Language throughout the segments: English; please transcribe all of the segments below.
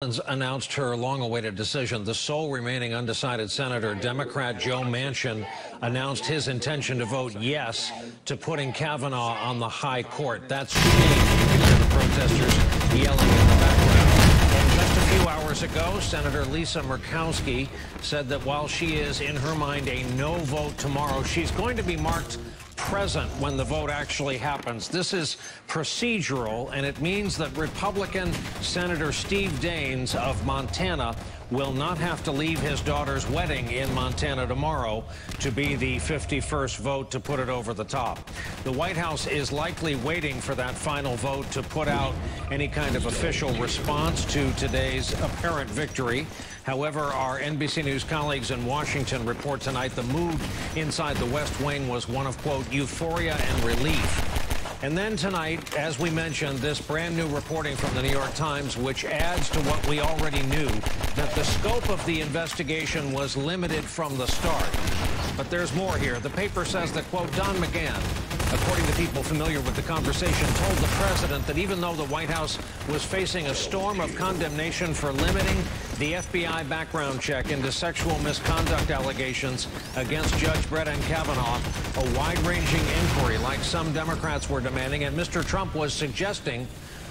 Announced her long-awaited decision. The sole remaining undecided senator, Democrat Joe Manchin, announced his intention to vote yes to putting Kavanaugh on the high court. That's changed. You can hear the protesters yelling in the background. And just a few hours ago, Senator Lisa Murkowski said that while she is, in her mind, a no vote tomorrow, she's going to be marked present when the vote actually happens. This is procedural, and it means that Republican Senator Steve Daines of Montana will not have to leave his daughter's wedding in Montana tomorrow to be the 51st vote to put it over the top. The White House is likely waiting for that final vote to put out any kind of official response to today's apparent victory. However, our NBC News colleagues in Washington report tonight the mood inside the West Wing was one of, quote, euphoria and relief. And then tonight, as we mentioned, this brand new reporting from the New York Times, which adds to what we already knew, that the scope of the investigation was limited from the start. But there's more here. The paper says that, quote, Don McGahn, according to people familiar with the conversation, told the president that even though the White House was facing a storm of condemnation for limiting the FBI background check into sexual misconduct allegations against Judge Brett Kavanaugh, a wide-ranging inquiry like some Democrats were demanding, and Mr. Trump was suggesting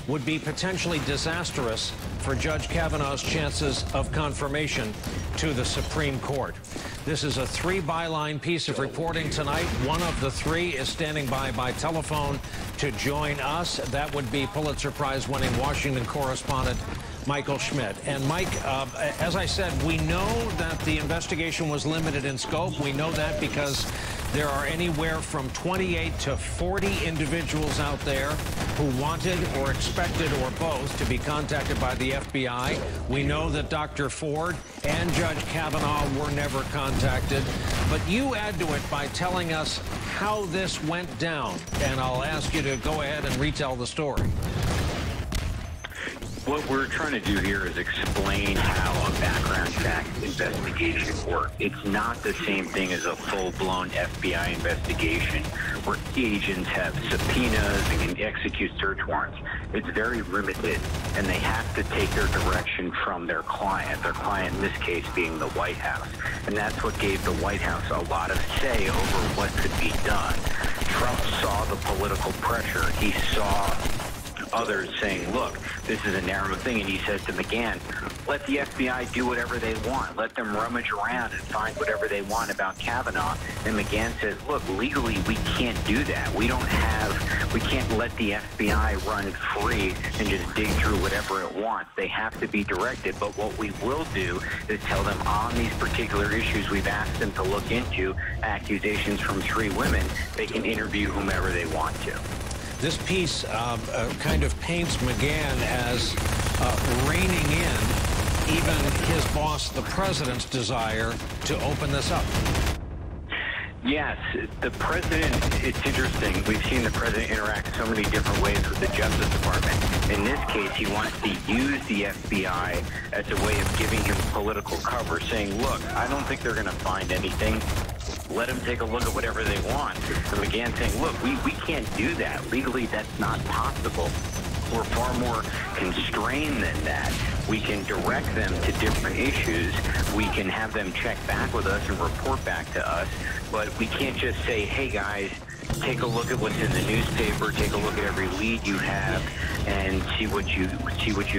would be potentially disastrous for Judge Kavanaugh's chances of confirmation to the Supreme Court. This is a three-byline piece of reporting tonight. One of the three is standing by telephone to join us. That would be Pulitzer Prize-winning Washington correspondent Michael Schmidt. And Mike, as I said, we know that the investigation was limited in scope. We know that because there are anywhere from 28 to 40 individuals out there who wanted or expected or both to be contacted by the FBI. We know that Dr. Ford and Judge Kavanaugh were never contacted. But you add to it by telling us how this went down. And I'll ask you to go ahead and retell the story. What we're trying to do here is explain how a background check investigation works. It's not the same thing as a full-blown FBI investigation where agents have subpoenas and can execute search warrants. It's very limited, and they have to take their direction from their client in this case being the White House. And that's what gave the White House a lot of say over what could be done. Trump saw the political pressure. He saw others saying, look, this is a narrow thing, and he said to McGahn, let the FBI do whatever they want. Let them rummage around and find whatever they want about Kavanaugh. And McGahn says, look, legally, we can't do that. We can't let the FBI run free and just dig through whatever it wants. They have to be directed. But what we will do is tell them on these particular issues we've asked them to look into, accusations from three women, they can interview whomever they want to. This piece kind of paints McGahn as reining in even his boss, the president's desire to open this up. Yes, the president, it's interesting. We've seen the president interact so many different ways with the Justice Department. In this case, he wants to use the FBI as a way of giving him political cover, saying, look, I don't think they're going to find anything. Let them take a look at whatever they want. And McGahn saying, look, we can't do that. Legally, that's not possible. We're far more constrained than that. We can direct them to different issues. We can have them check back with us and report back to us. But we can't just say, hey, guys, take a look at what's in the newspaper, take a look at every lead you have, and see what you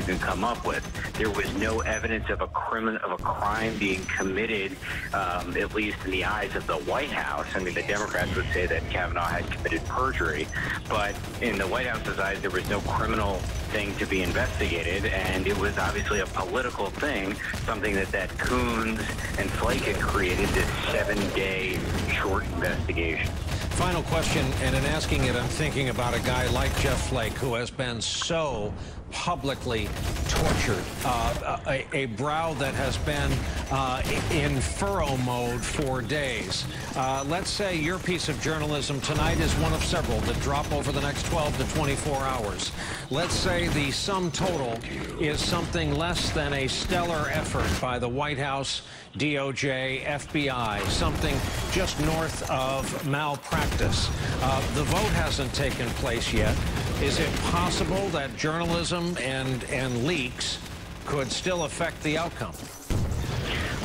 can come up with. There was no evidence of a crime being committed, at least in the eyes of the White House. I mean, the Democrats would say that Kavanaugh had committed perjury, but in the White House's eyes, there was no criminal thing to be investigated, and it was obviously a political thing, something that Coons and Flake had created, this 7-day short investigation. Final question, and in asking it, I'm thinking about a guy like Jeff Flake, who has been so publicly tortured, a brow that has been in furrow mode for days. Let's say your piece of journalism tonight is one of several that drop over the next 12 to 24 hours. Let's say the sum total is something less than a stellar effort by the White House, DOJ, FBI, something just north of malpractice. The vote hasn't taken place yet. Is it possible that journalism and leaks could still affect the outcome?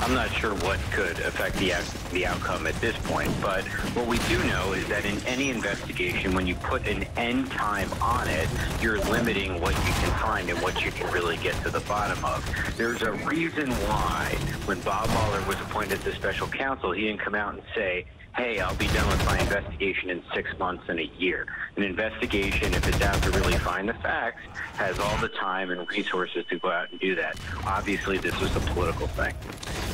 I'm not sure what could affect the outcome at this point, but what we do know is that in any investigation, when you put an end time on it, you're limiting what you can find and what you can really get to the bottom of. There's a reason why when Bob Mueller was appointed to special counsel, he didn't come out and say, hey, I'll be done with my investigation in 6 months and a year. An investigation, if it's out to really find the facts, has all the time and resources to go out and do that. Obviously, this was a political thing.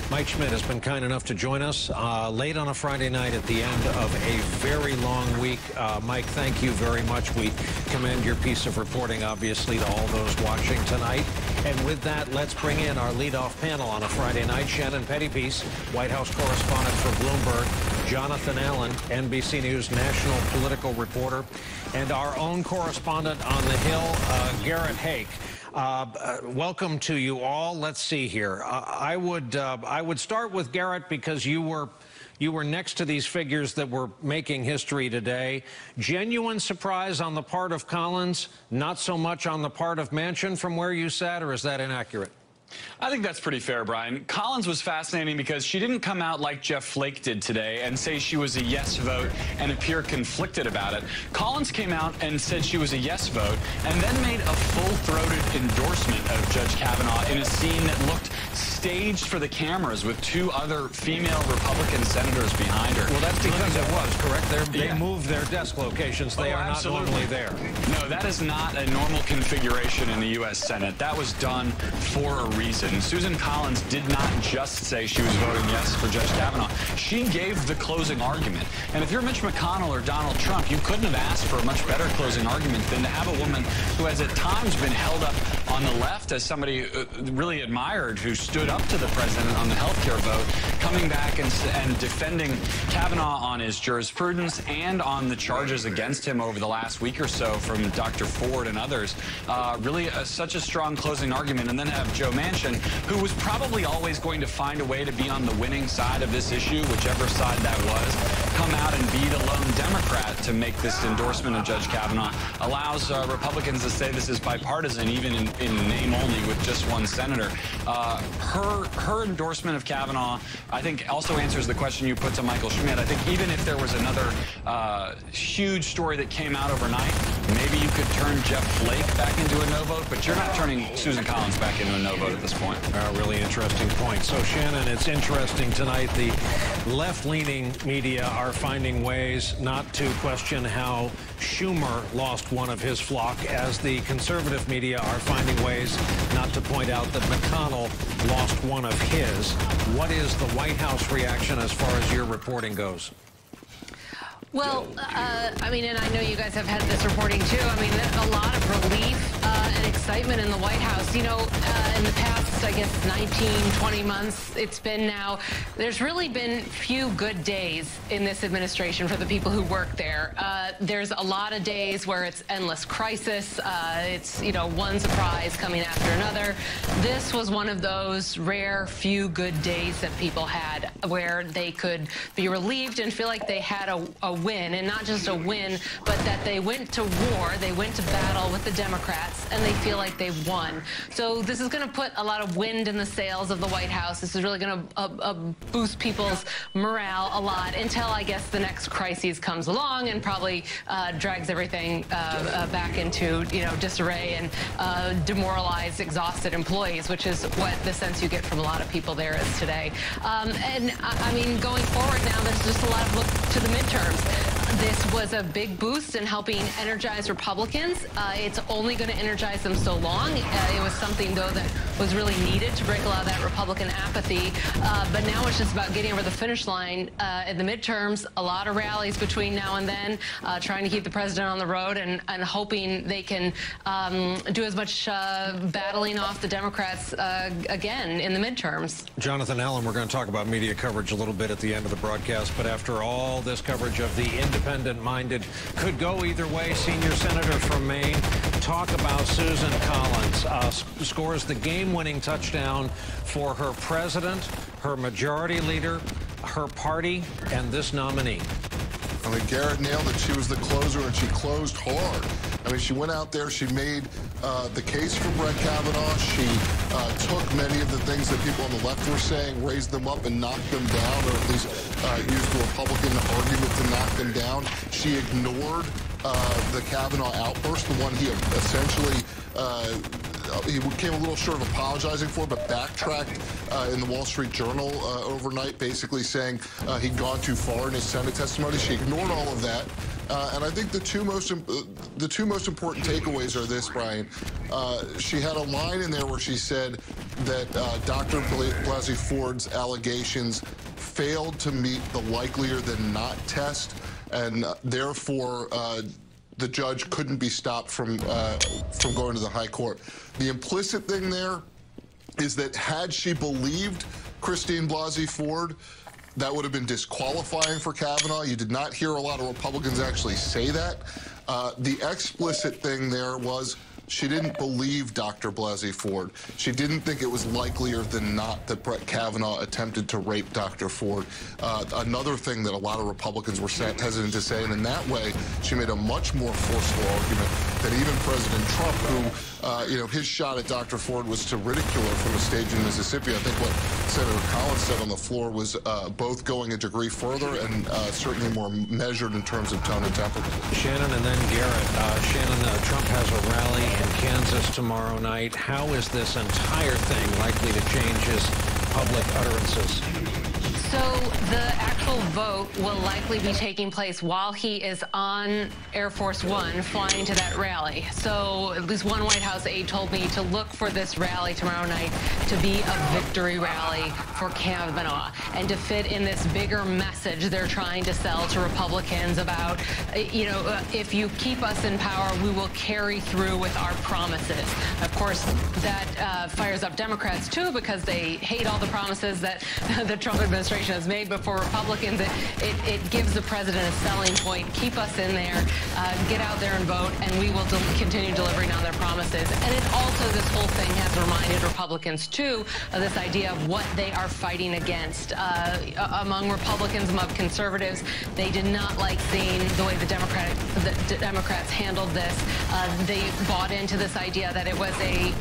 Mike Schmidt has been kind enough to join us late on a Friday night at the end of a very long week. Mike, thank you very much. We commend your piece of reporting, obviously, to all those watching tonight. And with that, let's bring in our leadoff panel on a Friday night. Shannon Pettypiece, White House correspondent for Bloomberg. Jonathan Allen, NBC News national political reporter. And our own correspondent on the Hill, Garrett Hake. Welcome to you all. Let's see here. I would start with Garrett because you were next to these figures that were making history today. Genuine surprise on the part of Collins, not so much on the part of Manchin from where you sat, or is that inaccurate? I think that's pretty fair, Brian. Collins was fascinating because she didn't come out like Jeff Flake did today and say she was a yes vote and appear conflicted about it. Collins came out and said she was a yes vote and then made a full-throated endorsement of Judge Kavanaugh in a scene that looked staged for the cameras with two other female Republican senators behind her. Well, that's because it was, correct? They moved their desk locations. They are absolutely not normally there. No, that is not a normal configuration in the U.S. Senate. That was done for a reason. Susan Collins did not just say she was voting yes for Judge Kavanaugh. She gave the closing argument. And if you're Mitch McConnell or Donald Trump, you couldn't have asked for a much better closing argument than to have a woman who has at times been held up on the left as somebody really admired, who stood up to the president on the health care vote, coming back and defending Kavanaugh on his jurisprudence and on the charges against him over the last week or so from Dr. Ford and others. Really such a strong closing argument. And then have Joe Manchin, who was probably always going to find a way to be on the winning side of this issue, whichever side that was, come out and be the lone Democrat to make this endorsement of Judge Kavanaugh, allows Republicans to say this is bipartisan, even in name only, with just one senator. Her endorsement of Kavanaugh, I think, also answers the question you put to Michael Schmidt. I think even if there was another huge story that came out overnight, maybe you could turn Jeff Flake back into a no vote, but you're not turning Susan Collins back into a no vote at this point. Really interesting point. So, Shannon, it's interesting tonight. The left-leaning media are finding ways not to question how Schumer lost one of his flock, as the conservative media are finding ways not to point out that McConnell lost one of his. What is the White House reaction as far as your reporting goes? Well, I mean, and I know you guys have had this reporting too. I mean, a lot of relief and excitement in the White House. You know, in the past, I guess, 19, 20 months, it's been now, there's really been few good days in this administration for the people who work there. There's a lot of days where it's endless crisis. It's, you know, one surprise coming after another. This was one of those rare few good days that people had where they could be relieved and feel like they had a win, and not just a win, but that they went to war, they went to battle with the Democrats, and they feel like they've won. So this is going to put a lot of wind in the sails of the White House. This is really going to boost people's morale a lot until, I guess, the next crisis comes along and probably drags everything back into, you know, disarray and demoralized, exhausted employees, which is what the sense you get from a lot of people there is today. And I mean, going forward now, there's just a lot of look to the midterms. This was a big boost in helping energize Republicans. It's only going to energize them so long. It was something, though, that was really needed to break a lot of that Republican apathy. But now it's just about getting over the finish line in the midterms. A lot of rallies between now and then, trying to keep the president on the road and hoping they can do as much battling off the Democrats again in the midterms. Jonathan Allen, we're going to talk about media coverage a little bit at the end of the broadcast, but after all this coverage of the independent-minded, could go either way, senior senator from Maine, talk about Susan Collins, scores the game-winning touchdown for her president, her majority leader, her party, and this nominee. I mean, Garrett nailed it. She was the closer, and she closed hard. I mean, she went out there, she made the case for Brett Kavanaugh. She took many of the things that people on the left were saying, raised them up and knocked them down, or at least used the Republican argument to knock them down. She ignored the Kavanaugh outburst, the one he essentially he came a little short of apologizing for, but backtracked in the Wall Street Journal overnight, basically saying he'd gone too far in his Senate testimony. She ignored all of that. And I think the two most important takeaways are this, Brian. She had a line in there where she said that Dr. Blasey Ford's allegations failed to meet the likelier than not test, and therefore the judge couldn't be stopped from going to the high court. The implicit thing there is that had she believed Christine Blasey Ford, that would have been disqualifying for Kavanaugh. You did not hear a lot of Republicans actually say that. The explicit thing there was she didn't believe Dr. Blasey Ford. She didn't think it was likelier than not that Brett Kavanaugh attempted to rape Dr. Ford. Another thing that a lot of Republicans were hesitant to say, and in that way, she made a much more forceful argument than even President Trump, who, his shot at Dr. Ford was to ridicule her from a stage in Mississippi. I think what Senator Collins said on the floor was both going a degree further and certainly more measured in terms of tone and temper. Shannon and then Garrett. Shannon, Trump has a rally in Kansas tomorrow night. How is this entire thing likely to change his public utterances? So the actual vote will likely be taking place while he is on Air Force One flying to that rally. So at least one White House aide told me to look for this rally tomorrow night to be a victory rally for Kavanaugh and to fit in this bigger message they're trying to sell to Republicans about, if you keep us in power, we will carry through with our promises. Of course, that fires up Democrats, too, because they hate all the promises that the Trump administration has made, but for Republicans, it gives the president a selling point. Keep us in there, get out there and vote, and we will continue delivering on their promises. And it also, this whole thing has reminded Republicans, too, of this idea of what they are fighting against. Among Republicans, among conservatives, they did not like seeing the way the Democrats handled this. They bought into this idea that it was a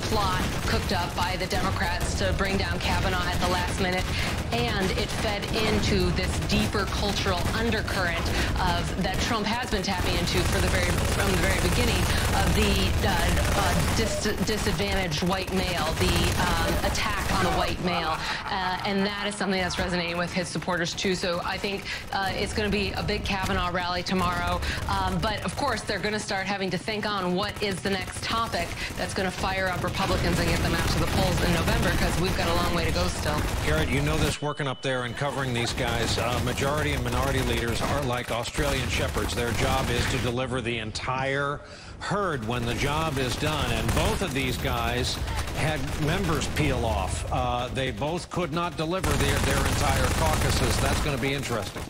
plot cooked up by the Democrats to bring down Kavanaugh at the last minute, and it fed into this deeper cultural undercurrent that Trump has been tapping into from the very beginning of the disadvantaged white male, the attack on the white male, and that is something that's resonating with his supporters too. So I think it's going to be a big Kavanaugh rally tomorrow, but of course they're going to start having to think on what is the next topic that's going to fire up Republicans and get them out to the polls in November, because we've got a long way to go still. Garrett, you know this working up there and covering these guys. Majority and minority leaders are like Australian shepherds. Their job is to deliver the entire herd when the job is done. And both of these guys had members peel off. They both could not deliver their entire caucuses. That's going to be interesting.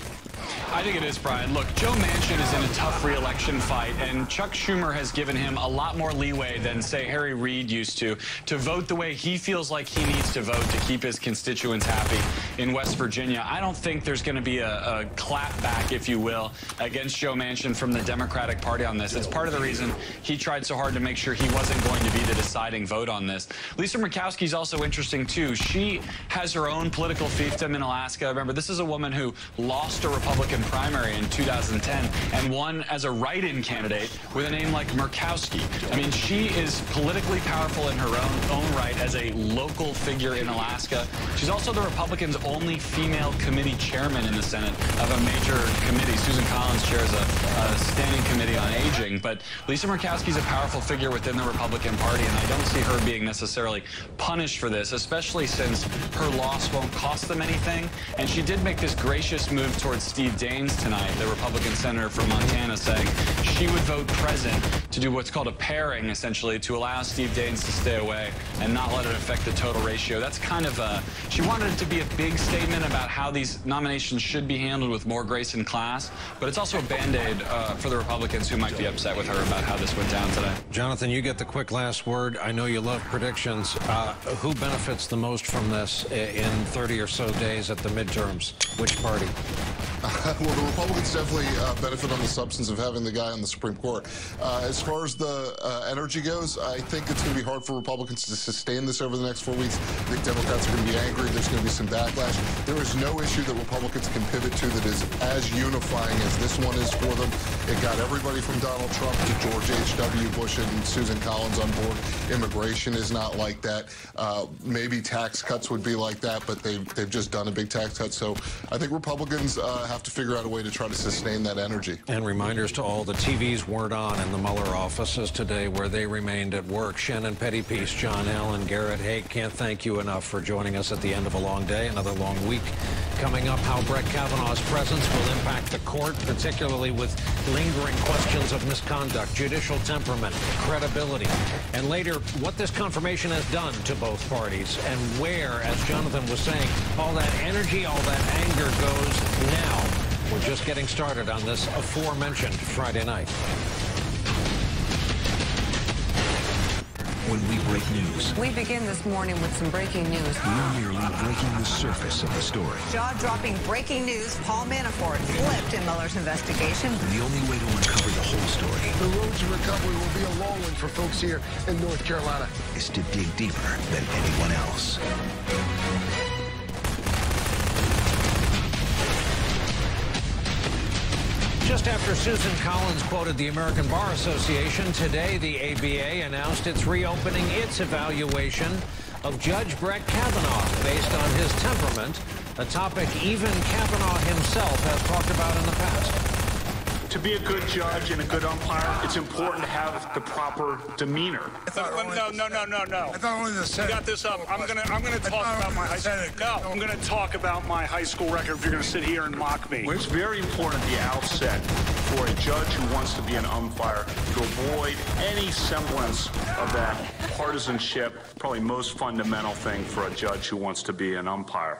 I think it is, Brian. Look, Joe Manchin is in a tough re-election fight, and Chuck Schumer has given him a lot more leeway than, say, Harry Reid used to vote the way he feels like he needs to vote to keep his constituents happy in West Virginia. I don't think there's going to be a clapback, if you will, against Joe Manchin from the Democratic Party on this. It's part of the reason he tried so hard to make sure he wasn't going to be the deciding vote on this. Lisa Murkowski's also interesting, too. She has her own political fiefdom in Alaska. Remember, this is a woman who lost a Republican primary in 2010 and won as a write-in candidate with a name like Murkowski. I mean, she is politically powerful in her own right as a local figure in Alaska. She's also the Republicans' only female committee chairman in the Senate of a major committee. Susan Collins chairs a standing committee on aging, but Lisa Murkowski's a powerful figure within the Republican Party, and I don't see her being necessarily punished for this, especially since her loss won't cost them anything. And she did make this gracious move towards Steve Daines tonight, the Republican senator from Montana, saying she would vote present to do what's called a pairing, essentially, to allow Steve Daines to stay away and not let it affect the total ratio. That's kind of she wanted it to be a big statement about how these nominations should be handled with more grace and class, but it's also a Band-Aid for the Republicans who might be upset with her about how this went down today. Jonathan, you get the quick last word. I know you love predictions. Who benefits the most from this in 30 or so days at the midterms? Which party? Well, the Republicans definitely benefit on the substance of having the guy on the Supreme Court. As far as the energy goes, I think it's going to be hard for Republicans to sustain this over the next 4 weeks. I think Democrats are going to be angry. There's going to be some backlash. There is no issue that Republicans can pivot to that is as unifying as this one is for them. It got everybody from Donald Trump to George H.W. Bush and Susan Collins on board. Immigration is not like that. Maybe tax cuts would be like that, but they've just done a big tax cut. So I think Republicans have to figure out a way to try to sustain that energy. And reminders to all, the TVs weren't on in the Mueller offices today where they remained at work. Shannon Pettypiece, John Allen, Garrett Haake, can't thank you enough for joining us at the end of a long day, another long week. Coming up, how Brett Kavanaugh's presence will impact the court, particularly with lingering questions of misconduct, judicial temperament, credibility. And later, what this confirmation has done to both parties and where, as Jonathan was saying, all that energy, all that anger goes now. We're just getting started on this aforementioned Friday night. When we break news, we begin this morning with some breaking news. we're merely breaking the surface of the story. Jaw-dropping breaking news. Paul Manafort flipped in Mueller's investigation. The only way to uncover the whole story The road to recovery will be a long one for folks here in North Carolina. is to dig deeper than anyone else. Just after Susan Collins quoted the American Bar Association, today the ABA announced it's reopening its evaluation of Judge Brett Kavanaugh based on his temperament, a topic even Kavanaugh himself has talked about in the past. To be a good judge and a good umpire, it's important to have the proper demeanor. No. I thought only the Senate. You got this up. I'm gonna talk about my high school. No, I'm gonna talk about my high school record if you're gonna sit here and mock me. It's very important at the outset for a judge who wants to be an umpire to avoid any semblance of that partisanship, probably most fundamental thing for a judge who wants to be an umpire.